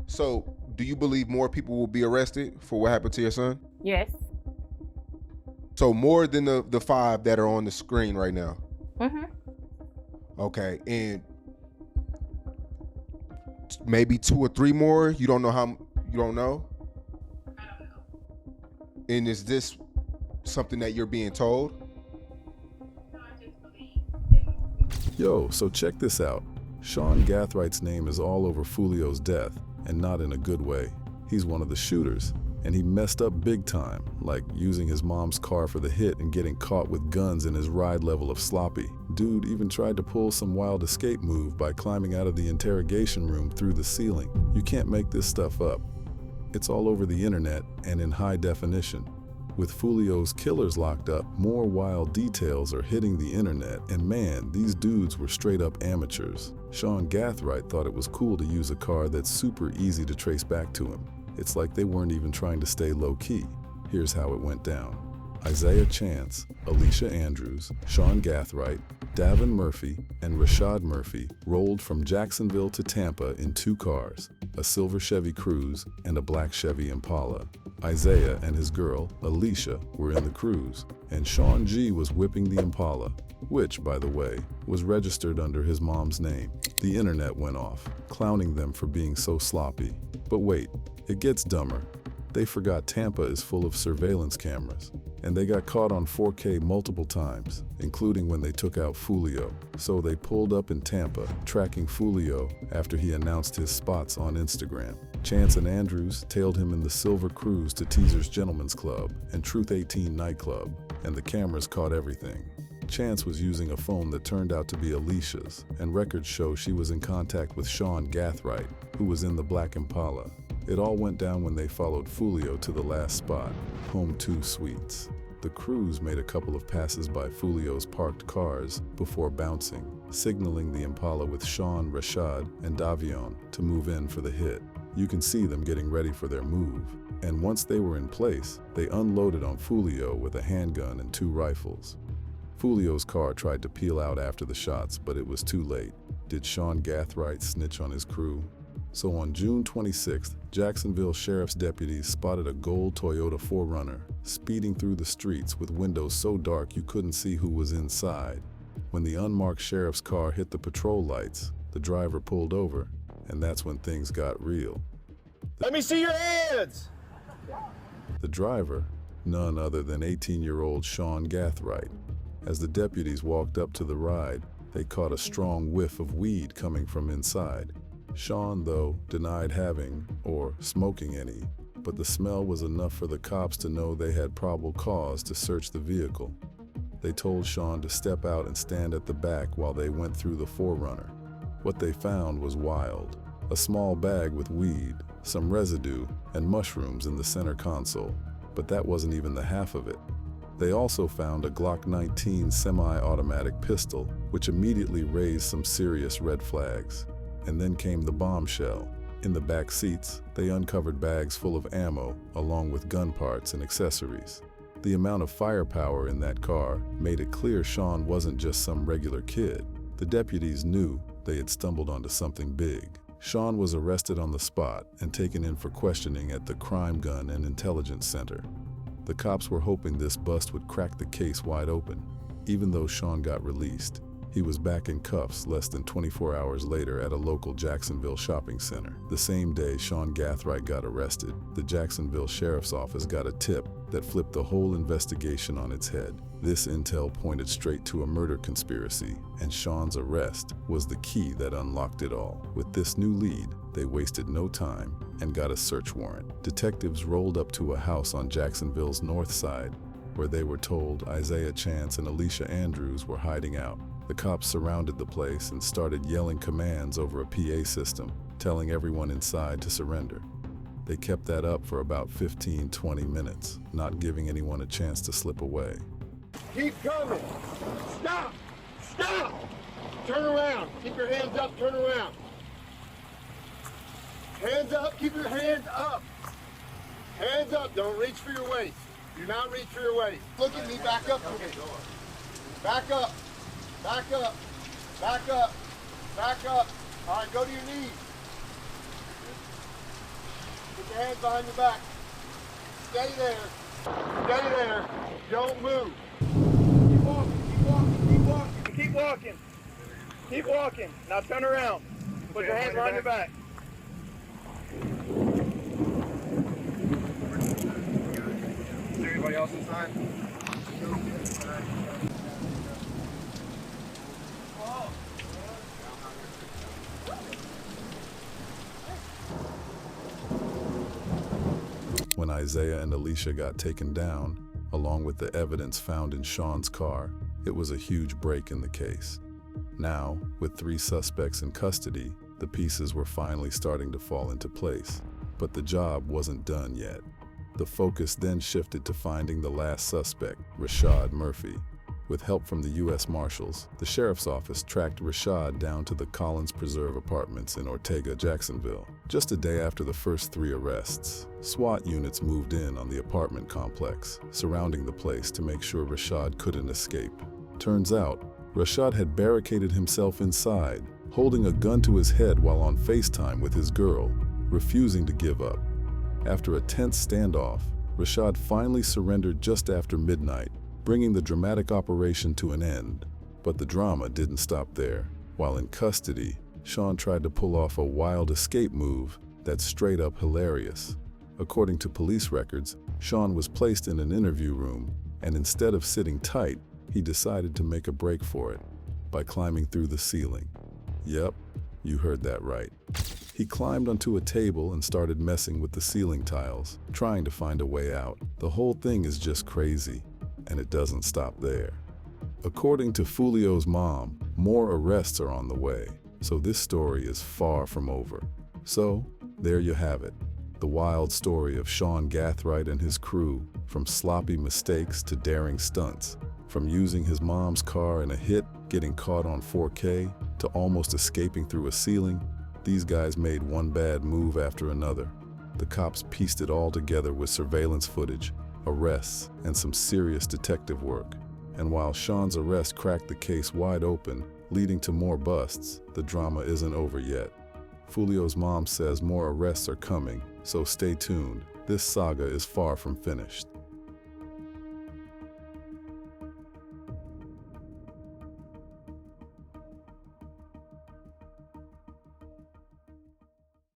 So, do you believe more people will be arrested for what happened to your son? Yes. So more than the five that are on the screen right now. Mm-hmm. Okay, and maybe two or three more. You don't know how. You don't know. And is this something that you're being told? Yo, so check this out. Sean Gathright's name is all over Foolio's death, and not in a good way. He's one of the shooters, and he messed up big time, like using his mom's car for the hit and getting caught with guns in his ride level of sloppy. Dude even tried to pull some wild escape move by climbing out of the interrogation room through the ceiling. You can't make this stuff up. It's all over the internet and in high definition. With Foolio's killers locked up, more wild details are hitting the internet, and man, these dudes were straight up amateurs. Sean Gathright thought it was cool to use a car that's super easy to trace back to him. It's like they weren't even trying to stay low-key. Here's how it went down. Isaiah Chance, Alicia Andrews, Sean Gathright, Davin Murphy, and Rashad Murphy rolled from Jacksonville to Tampa in two cars, a silver Chevy Cruze and a black Chevy Impala. Isaiah and his girl, Alicia, were in the Cruze, and Sean G was whipping the Impala, which, by the way, was registered under his mom's name. The internet went off, clowning them for being so sloppy. But wait, it gets dumber. They forgot Tampa is full of surveillance cameras, and they got caught on 4K multiple times, including when they took out Foolio. So they pulled up in Tampa, tracking Foolio after he announced his spots on Instagram. Chance and Andrews tailed him in the silver Cruze to Teaser's Gentlemen's Club and Truth 18 nightclub, and the cameras caught everything. Chance was using a phone that turned out to be Alicia's, and records show she was in contact with Sean Gathright, who was in the black Impala. It all went down when they followed Foolio to the last spot, Home 2 Suites. The Cruze made a couple of passes by Foolio's parked cars before bouncing, signaling the Impala with Sean, Rashad, and Davion to move in for the hit. You can see them getting ready for their move, and once they were in place, they unloaded on Foolio with a handgun and two rifles. Foolio's car tried to peel out after the shots, but it was too late. Did Sean Gathright snitch on his crew? So on June 26th, Jacksonville Sheriff's deputies spotted a gold Toyota 4Runner speeding through the streets with windows so dark you couldn't see who was inside. When the unmarked sheriff's car hit the patrol lights, the driver pulled over, and that's when things got real. Let me see your hands! The driver, none other than 18-year-old Sean Gathright. As the deputies walked up to the ride, they caught a strong whiff of weed coming from inside. Sean, though, denied having or smoking any, but the smell was enough for the cops to know they had probable cause to search the vehicle. They told Sean to step out and stand at the back while they went through the 4Runner. What they found was wild. A small bag with weed, some residue, and mushrooms in the center console. But that wasn't even the half of it. They also found a Glock 19 semi-automatic pistol, which immediately raised some serious red flags. And then came the bombshell. In the back seats, they uncovered bags full of ammo, along with gun parts and accessories. The amount of firepower in that car made it clear Sean wasn't just some regular kid. The deputies knew they had stumbled onto something big. Sean was arrested on the spot and taken in for questioning at the Crime Gun and Intelligence Center. The cops were hoping this bust would crack the case wide open. Even though Sean got released, he was back in cuffs less than 24 hours later at a local Jacksonville shopping center. The same day Sean Gathright got arrested, the Jacksonville Sheriff's Office got a tip that flipped the whole investigation on its head. This intel pointed straight to a murder conspiracy, and Sean's arrest was the key that unlocked it all. With this new lead, they wasted no time and got a search warrant. Detectives rolled up to a house on Jacksonville's north side, where they were told Isaiah Chance and Alicia Andrews were hiding out. The cops surrounded the place and started yelling commands over a PA system, telling everyone inside to surrender. They kept that up for about 15-20 minutes, not giving anyone a chance to slip away. Keep coming! Stop! Stop! Turn around! Keep your hands up, turn around! Hands up, keep your hands up! Hands up, don't reach for your waist. Do not reach for your waist. Look at me, back up for me. Back up, back up, back up, back up. All right, go to your knees. your hands behind your back. Stay there. Stay there. Don't move. Keep walking, keep walking, keep walking. Keep walking. Keep walking. Now turn around. Put your hands behind your back. Is there anybody else inside? When Isaiah and Alicia got taken down, along with the evidence found in Sean's car, it was a huge break in the case. Now, with 3 suspects in custody, the pieces were finally starting to fall into place. But the job wasn't done yet. The focus then shifted to finding the last suspect, Rashad Murphy. With help from the U.S. Marshals, the sheriff's office tracked Rashad down to the Collins Preserve apartments in Ortega, Jacksonville. Just a day after the first 3 arrests, SWAT units moved in on the apartment complex, surrounding the place to make sure Rashad couldn't escape. Turns out, Rashad had barricaded himself inside, holding a gun to his head while on FaceTime with his girl, refusing to give up. After a tense standoff, Rashad finally surrendered just after midnight, bringing the dramatic operation to an end. But the drama didn't stop there. While in custody, Sean tried to pull off a wild escape move that's straight up hilarious. According to police records, Sean was placed in an interview room, and instead of sitting tight, he decided to make a break for it by climbing through the ceiling. Yep, you heard that right. He climbed onto a table and started messing with the ceiling tiles, trying to find a way out. The whole thing is just crazy, and it doesn't stop there. According to Foolio's mom, more arrests are on the way, so this story is far from over. So, there you have it. The wild story of Sean Gathright and his crew, from sloppy mistakes to daring stunts, from using his mom's car in a hit, getting caught on 4K, to almost escaping through a ceiling. These guys made one bad move after another. The cops pieced it all together with surveillance footage, arrests, and some serious detective work. And while Sean's arrest cracked the case wide open, leading to more busts, the drama isn't over yet. Foolio's mom says more arrests are coming, so stay tuned. This saga is far from finished.